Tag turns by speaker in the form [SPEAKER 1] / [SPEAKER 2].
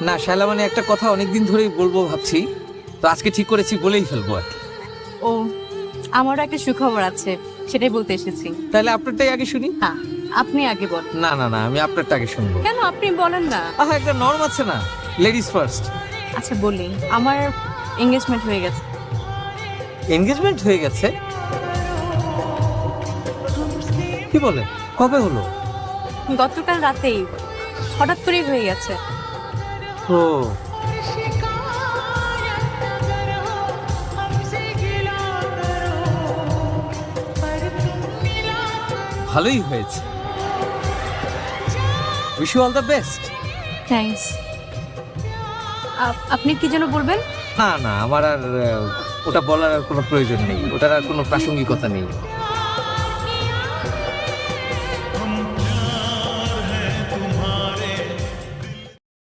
[SPEAKER 1] না শায়লা, মানে একটা কথা অনেকদিন ধরেই বলবো ভাবছি, তো আজকে ঠিক করেছি, বলেই ফেলবো আর কি।
[SPEAKER 2] ও, আমারও একটা সুখবর আছে, সেটাই বলতে এসেছি।
[SPEAKER 1] তাহলে আপনারটাই আগে শুনি।
[SPEAKER 2] হ্যাঁ, আপনি আগে বলেন।
[SPEAKER 1] না না না, আমি আপনারটা আগে শুনবো।
[SPEAKER 2] কেন, আপনি বলেন না।
[SPEAKER 1] আহা, একটা নর্ম আছে না, লেডিস ফার্স্ট।
[SPEAKER 2] আচ্ছা বলি, আমার এঙ্গেজমেন্ট হয়ে গেছে।
[SPEAKER 1] এনগেজমেন্ট হয়ে গেছে? কি বলে, কবে হলো?
[SPEAKER 2] গতকাল রাতেই, হঠাৎ করেই হয়ে গেছে।
[SPEAKER 1] ও, ভালোই হয়েছে। Wish you all the best.
[SPEAKER 2] Thanks. আপনি কি যেন বলবেন?
[SPEAKER 1] না না, আমার আর ওটা বলার আর কোনো প্রয়োজন নেই, ওটার আর কোনো প্রাসঙ্গিকতা নেই।